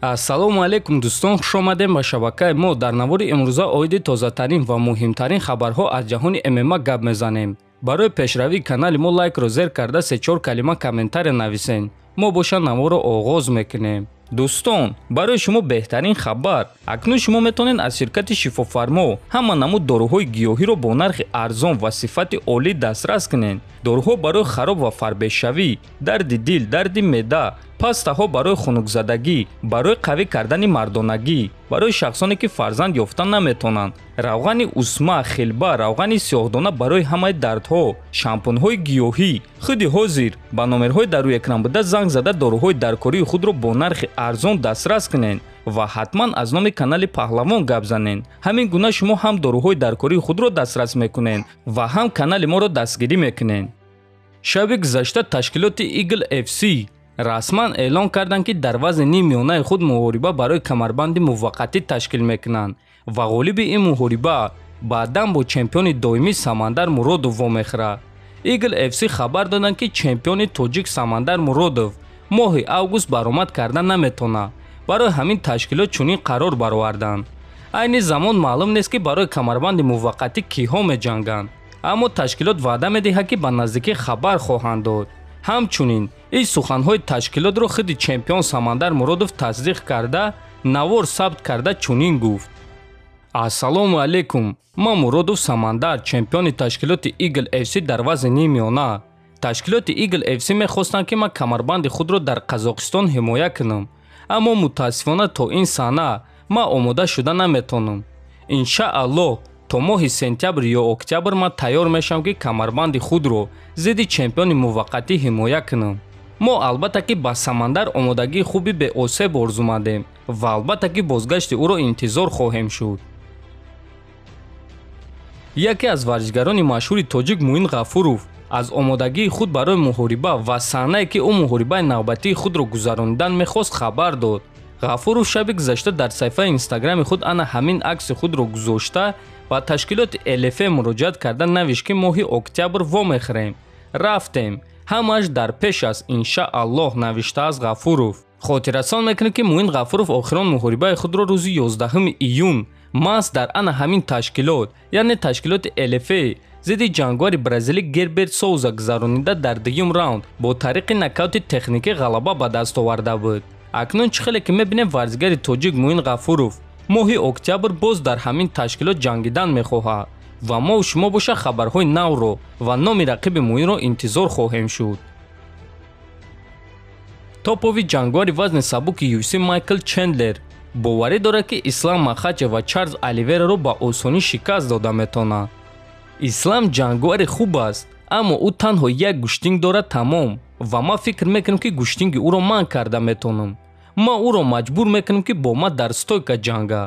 ассалому алайкум дӯстон, хуш омадем ба шабакаи мо. Дар навори имрӯза оиди тозатарин ва муҳимтарин хабарҳо аз ҷаҳони ММА гап мезанем. барои пешравии канали мо лайкро зер карда 3-4 калима комментаре нависен. мо боша наворо оғоз мекунем. дӯстон, барои шумо беҳтарин хабар. акнун шумо метавонед аз ширкати шифофармо ҳама намуд доруҳои гиёҳиро бо нархи арзон ва сифати олӣ дастрас кунед. доруҳо барои хароб ва фарбешавӣ, дарди дил, дарди меъда, пастаҳо барои хунукзадагӣ, барои қавӣ кардани мардонагӣ, барои шахсоне ки фарзанд ёфта наметавонанд, равғани усма, хилба, равғани сиёҳдона барои ҳамаи дардҳо, шампунҳои гиёҳӣ. худи ҳозир ба номерҳои дар рӯи экран буда занг зада доруҳои даркории худро бо нархи арзон дастрас кунед ва ҳатман аз номи канали паҳлавон гап занед. ҳамин гуна шумо ҳам доруҳои даркории худро дастрас мекунед ва ҳам канали моро дастгирӣ мекунед. шаби гузашта ташкилоти Eagle FC расман эълон карданд ки дар вазни нимёнаи худ муҳориба барои камарбанди муваққатӣ ташкил мекунанд ва ғолиби ин муҳориба баъдан бо чемпиони доимӣ Самандар Муродов вомехӯрад. Eagle FC хабар доданд ки чемпиони тоҷик Самандар Муродов моҳи август баромад карда наметавонад. барои ҳамин ташкилот чунин қарор бароварданд. айни замон маълум нест ки барои камарбанди муваққатӣ киҳо меҷанганд, аммо ташкилот ваъда медиҳад ки ба наздикӣ хабар хоҳанд дод. ҳамчунин ин суханҳои ташкилотро худи чемпион Самандар Муродов тасдиқ карда, навор сабт карда чунин гуфт: ассалому алайкум, ман Муродов Самандар, чемпиони ташкилоти Eagle FC дар вазни нимёна. ташкилоти Eagle FC мехостанд ки ман камарбанди худро дар Қазоқистон ҳимоя кунам, аммо мутаассифона то ин сана ман омода шуда наметавонам. иншааллоҳ то моҳи сентябр ё октябр ман тайёр мешавам ки камарбанди худро зидди чемпиони муваққатӣ ҳимоя кунам. мо албатта ки ба Самандар омодагии хуби беосеб орзумандем ва албатта ки бозгашти ӯро интизор хоҳем шуд. яке аз варзишгарони машҳури тоҷик Муин Ғафуров аз омодагии худ барои муҳориба ва саҳнае ки ӯ муҳорибаи навбатии худро гузаронидан мехост хабар дод. Ғафуров шаби гузашта дар саҳифаи инстаграми худ ана ҳамин акси худро гузошта ба ташкилоти LFA муроҷиат карда навишт ки моҳи октябр вомехӯрем. рафтем, ҳамааш дар пеш аст, иншааллоҳ, навиштааст Ғафуров. хотиррасон мекунем ки Муин Ғафуров охирон муҳорибаи худро рӯзи 11 июн маст дар ана ҳамин ташкилот, яъне ташкилоти LFA зидди ҷангвари бразилӣ Герберт Соуза гузаронида дар дуюм раунд бо тариқи нокаути техникӣ ғалаба ба даст оварда буд. акнун чӣ хеле ки мебинем варзишгари тоҷик Муин Ғафуров моҳи октябр боз дар ҳамин ташкилот ҷангидан мехоҳад ва мо шумо боша хабарҳои навро ва номи рақиби Муинро интизор хоҳем шуд. топови ҷангвари вазни сабуки UFC Майкл Чендлер боварӣ дорад ки Ислам Махачев ва Чарлз Оливераро ба осонӣ шикаст дода метавонад. ислам ҷангвари хуб аст, аммо ӯ танҳо як гӯштинг дорад тамом ва ман фикр мекунам ки гӯштинги ӯро манъ карда метавонам. ман ӯро маҷбур мекунам ки бо ман дар стойка ҷанга.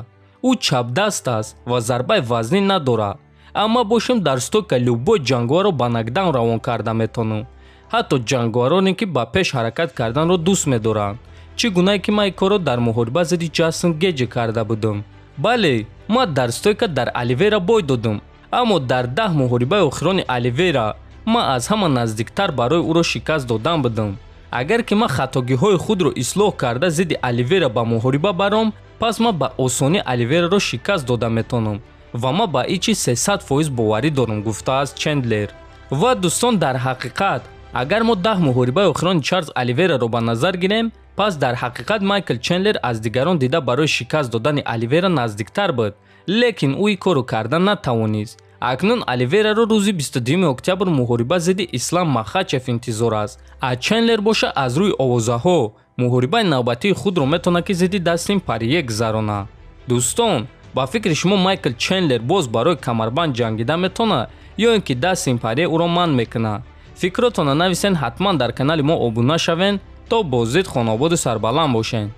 ӯ чапдаст аст ва зарбаи вазнӣ надорад, аммо бошем дар стойка любой ҷангварро ба нокдаун равон карда метавонам. ҳатто ҷангвароне ки ба пеш ҳаракат карданро дӯст медоранд. чӣ гунае ки ман ин корро дар муҳориба зидди Ҷастин Геҷи карда будам. бале, ман дар стойка дар Оливера бой додам, аммо дар 10 муҳорибаи охирони Оливера ман аз ҳама наздиктар барои ӯро шикаст додан будам. агар ки ман хатогиҳои худро ислоҳ карда зидди Оливера ба муҳориба баром, пас ман ба осонӣ Оливераро шикаст дода метавонам ва ман ба ин чиз 300% боварӣ дорам, гуфтааст Чендлер. ва дӯстон, дар ҳақиқат агар мо 10 муҳорибаи охирони Чарлз Оливераро ба назар гирем, пас дар ҳақиқат Майкл Чендлер аз дигарон дида барои шикаст додани Оливера наздиктар буд, лекин ӯ ин корро карда натавонист. акнун Оливераро рӯзи 22 октябр муҳориба зидди Ислам Махачев интизор аст. аз Чендлер боша аз рӯи овозаҳо муҳорибаи навбатии худро метавонад ки зидди Дастин Порье гузаронад. дӯстон, ба фикри шумо Майкл Чендлер боз барои камарбанд ҷангида метавонад ё ин ки Дастин Порье ӯро манъ мекунад? фикротонро нависен, ҳатман дар канали мо обуна шавен то бозид хонободу сарбаланд бошен.